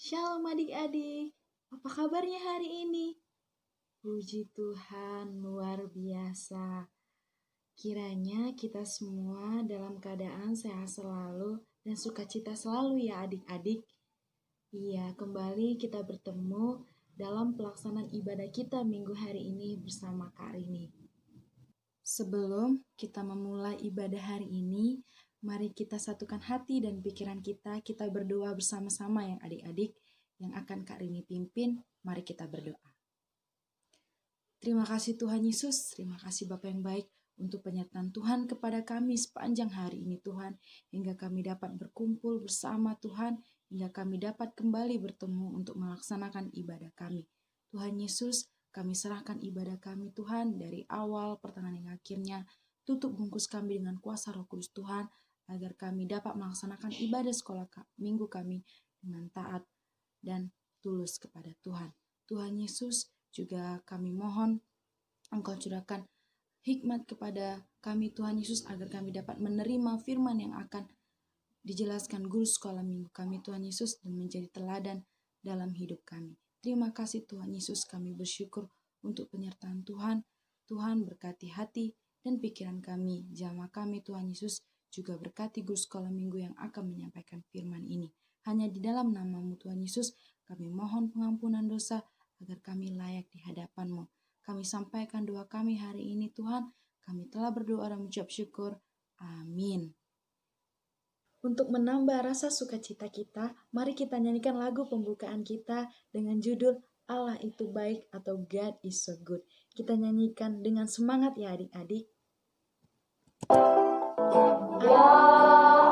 Shalom adik-adik, apa kabarnya hari ini? Puji Tuhan, luar biasa. Kiranya kita semua dalam keadaan sehat selalu dan sukacita selalu ya adik-adik. Iya, kembali kita bertemu dalam pelaksanaan ibadah kita minggu hari ini bersama Kak Rini. Sebelum kita memulai ibadah hari ini, mari kita satukan hati dan pikiran kita berdoa bersama-sama ya adik-adik yang akan Kak Rini pimpin. Mari kita berdoa. Terima kasih Tuhan Yesus, terima kasih Bapa yang baik untuk penyertaan Tuhan kepada kami sepanjang hari ini Tuhan, hingga kami dapat berkumpul bersama Tuhan, hingga kami dapat kembali bertemu untuk melaksanakan ibadah kami. Tuhan Yesus, kami serahkan ibadah kami Tuhan dari awal, pertengahan hingga akhirnya. Tutup bungkus kami dengan kuasa Roh Kudus Tuhan, agar kami dapat melaksanakan ibadah sekolah minggu kami dengan taat dan tulus kepada Tuhan. Tuhan Yesus, juga kami mohon Engkau curahkan hikmat kepada kami Tuhan Yesus, agar kami dapat menerima firman yang akan dijelaskan guru sekolah minggu kami Tuhan Yesus, dan menjadi teladan dalam hidup kami. Terima kasih Tuhan Yesus, kami bersyukur untuk penyertaan Tuhan. Tuhan berkati hati dan pikiran kami, jamaah kami Tuhan Yesus, juga berkati guru sekolah minggu yang akan menyampaikan firman ini. Hanya di dalam nama-Mu Tuhan Yesus, kami mohon pengampunan dosa, agar kami layak di hadapan-Mu. Kami sampaikan doa kami hari ini Tuhan, kami telah berdoa dan mengucap syukur. Amin. Untuk menambah rasa sukacita kita, mari kita nyanyikan lagu pembukaan kita dengan judul Allah itu baik atau God is so good. Kita nyanyikan dengan semangat ya adik-adik. Ya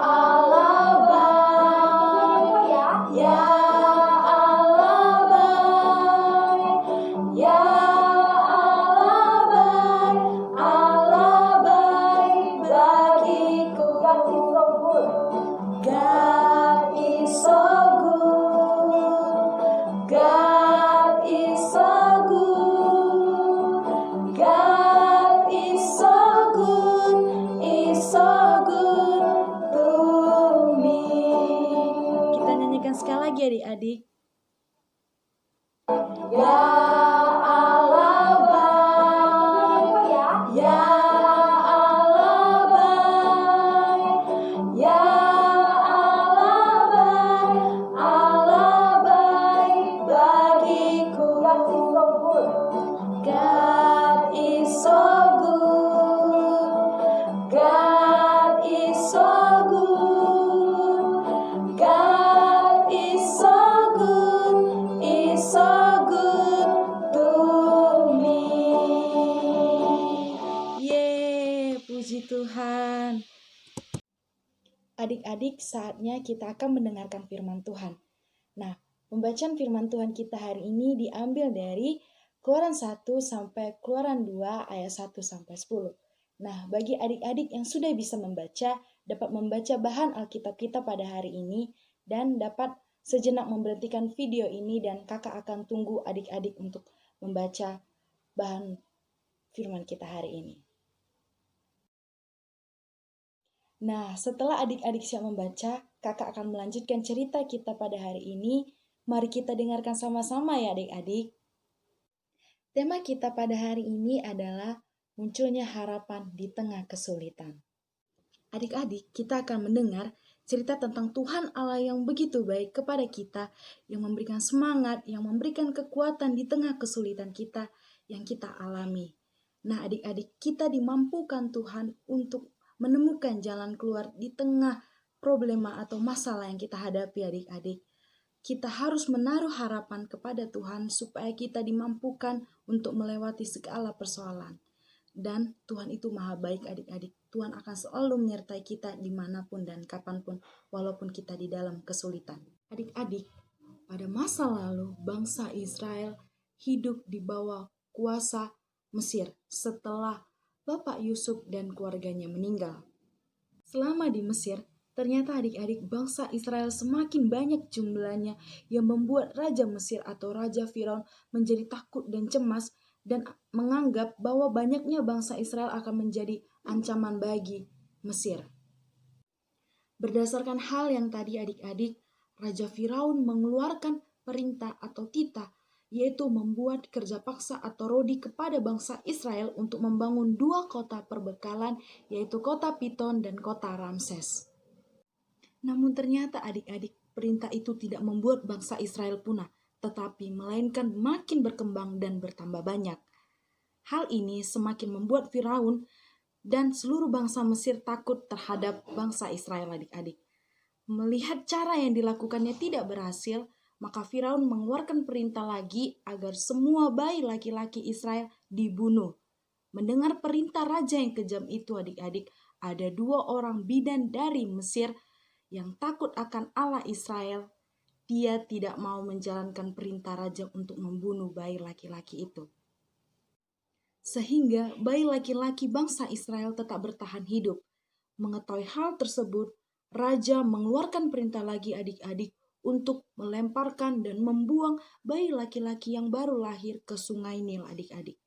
Allah baik, ya Allah baik, ya Allah baik, Allah baik bagiku. God is so good, God is so good, God is so good, is so good to me. Kita nyanyikan sekali lagi adik-adik. Ya Allah baik, ya Allah baik, ya Allah baik, Allah baik bagiku. God is so good, God is so good, God is so good, is so good to me. Yeay, puji Tuhan. Adik-adik, saatnya kita akan mendengarkan firman Tuhan. Nah, pembacaan firman Tuhan kita hari ini diambil dari Keluaran 1 sampai Keluaran 2 ayat 1 sampai 10. Nah, bagi adik-adik yang sudah bisa membaca, dapat membaca bahan Alkitab kita pada hari ini, dan dapat sejenak memberhentikan video ini, dan kakak akan tunggu adik-adik untuk membaca bahan firman kita hari ini. Nah, setelah adik-adik siap membaca, kakak akan melanjutkan cerita kita pada hari ini. Mari kita dengarkan sama-sama ya adik-adik. Tema kita pada hari ini adalah munculnya harapan di tengah kesulitan. Adik-adik, kita akan mendengar cerita tentang Tuhan Allah yang begitu baik kepada kita, yang memberikan semangat, yang memberikan kekuatan di tengah kesulitan kita yang kita alami. Nah, adik-adik, kita dimampukan Tuhan untuk menemukan jalan keluar di tengah problema atau masalah yang kita hadapi adik-adik. Kita harus menaruh harapan kepada Tuhan supaya kita dimampukan untuk melewati segala persoalan. Dan Tuhan itu maha baik adik-adik. Tuhan akan selalu menyertai kita dimanapun dan kapanpun, walaupun kita di dalam kesulitan. Adik-adik, pada masa lalu bangsa Israel hidup di bawah kuasa Mesir setelah Bapak Yusuf dan keluarganya meninggal. Selama di Mesir, ternyata adik-adik bangsa Israel semakin banyak jumlahnya, yang membuat Raja Mesir atau Raja Firaun menjadi takut dan cemas, dan menganggap bahwa banyaknya bangsa Israel akan menjadi ancaman bagi Mesir. Berdasarkan hal yang tadi adik-adik, Raja Firaun mengeluarkan perintah atau titah, yaitu membuat kerja paksa atau rodi kepada bangsa Israel untuk membangun 2 kota perbekalan, yaitu kota Piton dan kota Ramses. Namun ternyata adik-adik, perintah itu tidak membuat bangsa Israel punah, tetapi melainkan makin berkembang dan bertambah banyak. Hal ini semakin membuat Firaun dan seluruh bangsa Mesir takut terhadap bangsa Israel, adik-adik. Melihat cara yang dilakukannya tidak berhasil, maka Firaun mengeluarkan perintah lagi agar semua bayi laki-laki Israel dibunuh. Mendengar perintah raja yang kejam itu, adik-adik, ada 2 orang bidan dari Mesir yang takut akan Allah Israel. Dia tidak mau menjalankan perintah raja untuk membunuh bayi laki-laki itu. Sehingga bayi laki-laki bangsa Israel tetap bertahan hidup. Mengetahui hal tersebut, raja mengeluarkan perintah lagi, adik-adik, untuk melemparkan dan membuang bayi laki-laki yang baru lahir ke sungai Nil, adik-adik.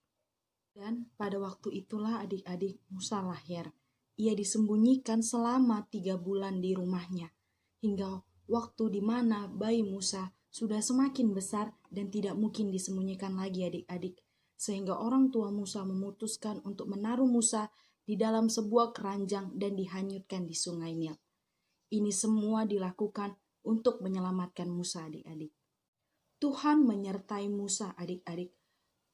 Dan pada waktu itulah adik-adik Musa lahir. Ia disembunyikan selama 3 bulan di rumahnya, hingga waktu di mana bayi Musa sudah semakin besar dan tidak mungkin disembunyikan lagi, adik-adik. Sehingga orang tua Musa memutuskan untuk menaruh Musa di dalam sebuah keranjang dan dihanyutkan di sungai Nil. Ini semua dilakukan untuk menyelamatkan Musa, adik-adik. Tuhan menyertai Musa, adik-adik.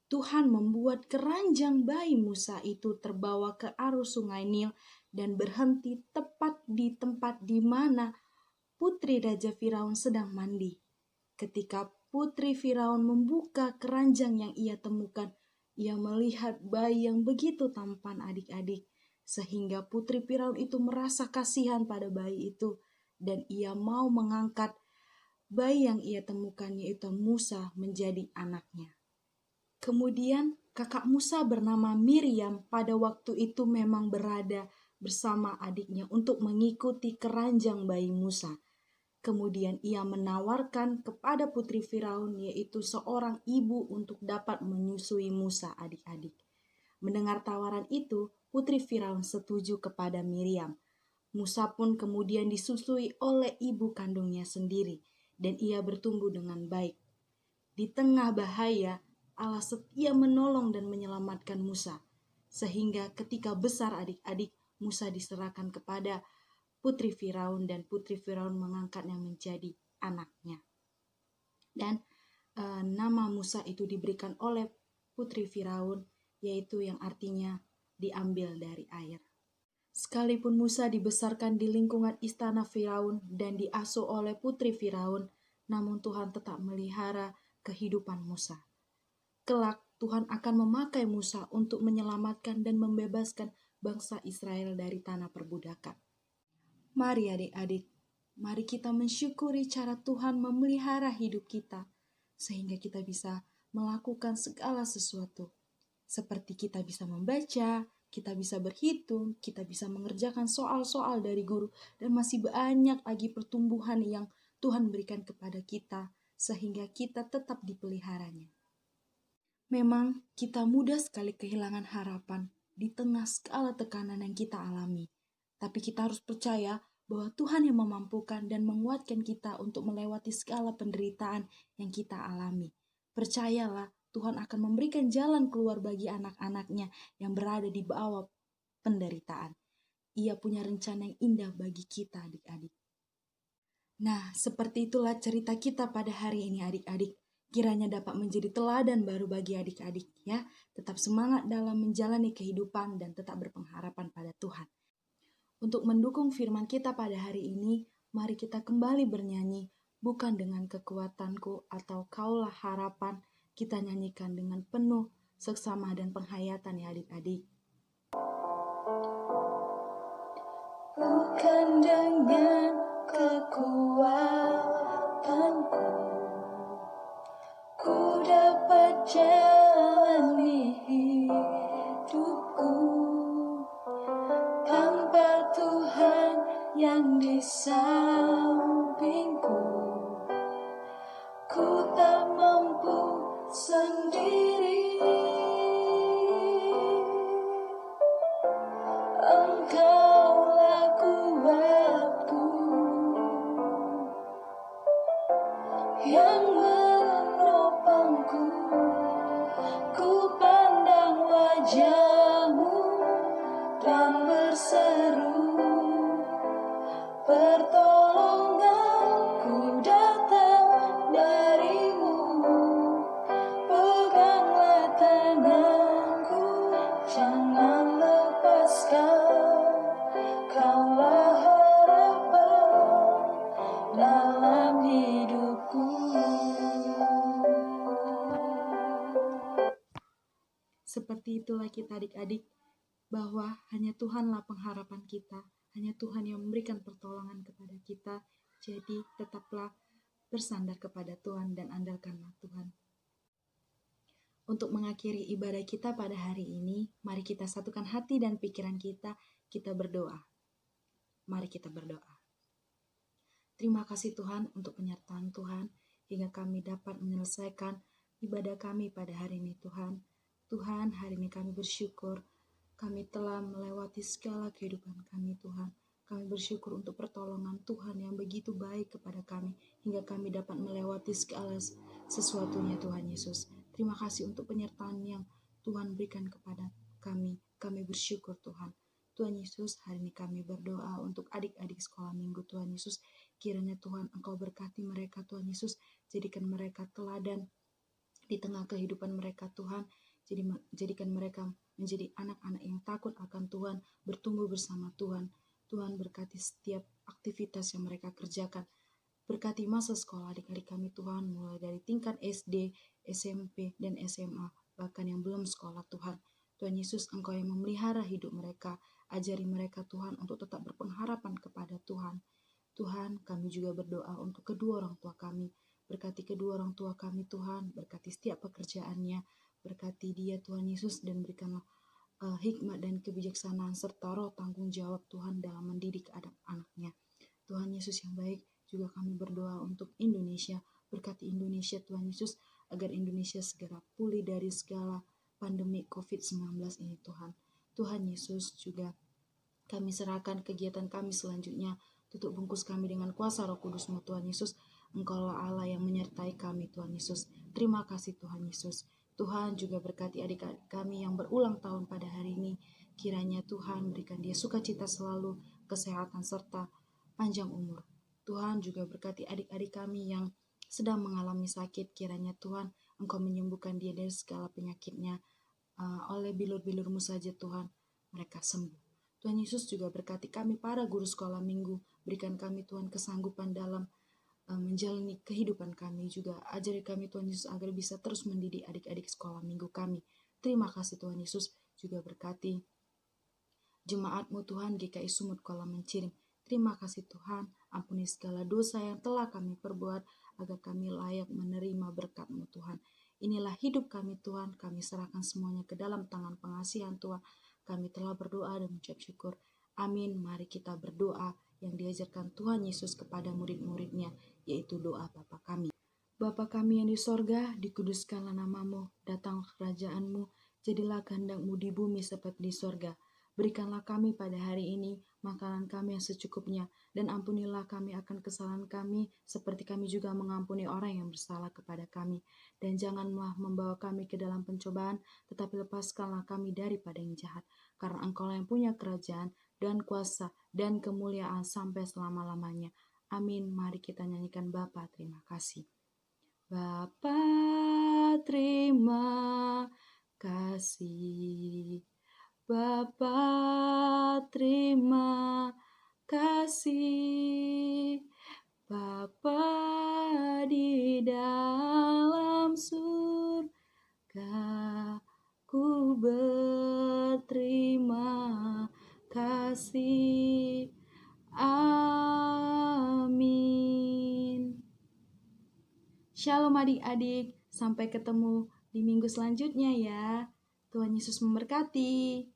Tuhan membuat keranjang bayi Musa itu terbawa ke arus sungai Nil dan berhenti tepat di tempat di mana putri Raja Firaun sedang mandi. Ketika putri Firaun membuka keranjang yang ia temukan, ia melihat bayi yang begitu tampan, adik-adik. Sehingga putri Firaun itu merasa kasihan pada bayi itu dan ia mau mengangkat bayi yang ia temukan, yaitu Musa, menjadi anaknya. Kemudian kakak Musa bernama Miriam pada waktu itu memang berada bersama adiknya untuk mengikuti keranjang bayi Musa. Kemudian ia menawarkan kepada putri Firaun, yaitu seorang ibu, untuk dapat menyusui Musa, adik-adik. Mendengar tawaran itu, putri Firaun setuju kepada Miriam. Musa pun kemudian disusui oleh ibu kandungnya sendiri dan ia bertumbuh dengan baik. Di tengah bahaya, Allah setia menolong dan menyelamatkan Musa. Sehingga ketika besar, adik-adik, Musa diserahkan kepada putri Firaun dan putri Firaun mengangkatnya menjadi anaknya. Dan nama Musa itu diberikan oleh putri Firaun, yaitu yang artinya diambil dari air. Sekalipun Musa dibesarkan di lingkungan istana Firaun dan diasuh oleh putri Firaun, namun Tuhan tetap melihara kehidupan Musa. Kelak Tuhan akan memakai Musa untuk menyelamatkan dan membebaskan bangsa Israel dari tanah perbudakan. Mari adik-adik, mari kita mensyukuri cara Tuhan memelihara hidup kita, sehingga kita bisa melakukan segala sesuatu. Seperti kita bisa membaca, kita bisa berhitung, kita bisa mengerjakan soal-soal dari guru, dan masih banyak lagi pertumbuhan yang Tuhan berikan kepada kita, sehingga kita tetap dipeliharanya. Memang kita mudah sekali kehilangan harapan di tengah segala tekanan yang kita alami. Tapi kita harus percaya bahwa Tuhan yang memampukan dan menguatkan kita untuk melewati segala penderitaan yang kita alami. Percayalah, Tuhan akan memberikan jalan keluar bagi anak-anaknya yang berada di bawah penderitaan. Ia punya rencana yang indah bagi kita, adik-adik. Nah, seperti itulah cerita kita pada hari ini, adik-adik. Kiranya dapat menjadi teladan baru bagi adik-adik, ya. Tetap semangat dalam menjalani kehidupan dan tetap berpengharapan pada Tuhan. Untuk mendukung firman kita pada hari ini, mari kita kembali bernyanyi, bukan dengan kekuatanku atau kaulah harapan. Kita nyanyikan dengan penuh seksama dan penghayatan, ya adik-adik. Bukan dengan kekuatanku ku dapat jalani hidupku tanpa Tuhan yang di sampingku. Ku tak mampu sendiri. Engkaulah kuatku. yang menopangku. Ku pandang wajah-Mu dan berseru, pertolonganku datang dari-Mu. Peganglah tanganku, jangan lepaskan. Kaulah harapan dalam hidupku. Seperti itulah kita adik-adik, bahwa hanya Tuhanlah pengharapan kita, hanya Tuhan yang memberikan pertolongan kepada kita. Jadi tetaplah bersandar kepada Tuhan dan andalkanlah Tuhan. Untuk mengakhiri ibadah kita pada hari ini, mari kita satukan hati dan pikiran kita berdoa. Mari kita berdoa. Terima kasih Tuhan untuk penyertaan Tuhan, hingga kami dapat menyelesaikan ibadah kami pada hari ini Tuhan. Tuhan, hari ini kami bersyukur, kami telah melewati segala kehidupan kami Tuhan. Kami bersyukur untuk pertolongan Tuhan yang begitu baik kepada kami, hingga kami dapat melewati segala sesuatunya Tuhan Yesus. Terima kasih untuk penyertaan yang Tuhan berikan kepada kami. Kami bersyukur Tuhan. Tuhan Yesus, hari ini kami berdoa untuk adik-adik sekolah minggu Tuhan Yesus. Kiranya Tuhan Engkau berkati mereka Tuhan Yesus. Jadikan mereka teladan di tengah kehidupan mereka Tuhan. Jadikan mereka menjadi anak-anak yang takut akan Tuhan, bertumbuh bersama Tuhan. Tuhan berkati setiap aktivitas yang mereka kerjakan. Berkati masa sekolah adik-adik kami Tuhan, mulai dari tingkat SD, SMP, dan SMA, bahkan yang belum sekolah Tuhan. Tuhan Yesus, Engkau yang memelihara hidup mereka. Ajari mereka Tuhan untuk tetap berpengharapan kepada Tuhan. Tuhan, kami juga berdoa untuk kedua orang tua kami. Berkati kedua orang tua kami Tuhan, berkati setiap pekerjaannya, berkati dia Tuhan Yesus, dan berikanlah hikmat dan kebijaksanaan serta roh tanggung jawab Tuhan dalam mendidik anak-anaknya. Tuhan Yesus yang baik, juga kami berdoa untuk Indonesia. Berkati Indonesia Tuhan Yesus, agar Indonesia segera pulih dari segala pandemi COVID-19 ini Tuhan. Tuhan Yesus, juga kami serahkan kegiatan kami selanjutnya. Tutup bungkus kami dengan kuasa Roh Kudus-Mu Tuhan Yesus. Engkaulah Allah yang menyertai kami Tuhan Yesus. Terima kasih Tuhan Yesus. Tuhan juga berkati adik-adik kami yang berulang tahun pada hari ini. Kiranya Tuhan berikan dia sukacita selalu, kesehatan serta panjang umur. Tuhan juga berkati adik-adik kami yang sedang mengalami sakit. Kiranya Tuhan Engkau menyembuhkan dia dari segala penyakitnya. Oleh bilur-bilur-Mu saja Tuhan mereka sembuh. Tuhan Yesus juga berkati kami para guru sekolah minggu. Berikan kami Tuhan kesanggupan dalam menjalani kehidupan kami. Juga ajari kami Tuhan Yesus agar bisa terus mendidik adik-adik sekolah minggu kami. Terima kasih Tuhan Yesus. Juga berkati jemaat-Mu Tuhan GKI Sumut Kuala Mencirim. Terima kasih Tuhan. Ampuni segala dosa yang telah kami perbuat, agar kami layak menerima berkat-Mu Tuhan. Inilah hidup kami Tuhan. Kami serahkan semuanya ke dalam tangan pengasihan Tuhan. Kami telah berdoa dan mengucap syukur. Amin. Mari kita berdoa yang diajarkan Tuhan Yesus kepada murid-muridnya, yaitu doa Bapa kami. Bapa kami yang di sorga, dikuduskanlah nama-Mu, datang kerajaan-Mu, jadilah kehendak-Mu di bumi seperti di sorga. Berikanlah kami pada hari ini makanan kami yang secukupnya, dan ampunilah kami akan kesalahan kami, seperti kami juga mengampuni orang yang bersalah kepada kami. Dan janganlah membawa kami ke dalam pencobaan, tetapi lepaskanlah kami daripada yang jahat. Karena Engkau yang punya kerajaan, dan kuasa, dan kemuliaan sampai selama-lamanya. Amin. Mari kita nyanyikan Bapa terima kasih. Bapa terima kasih. Bapa terima kasih. Bapa di dalam surga, ku berterima kasih. Amin. Shalom adik-adik, sampai ketemu di minggu selanjutnya ya. Tuhan Yesus memberkati.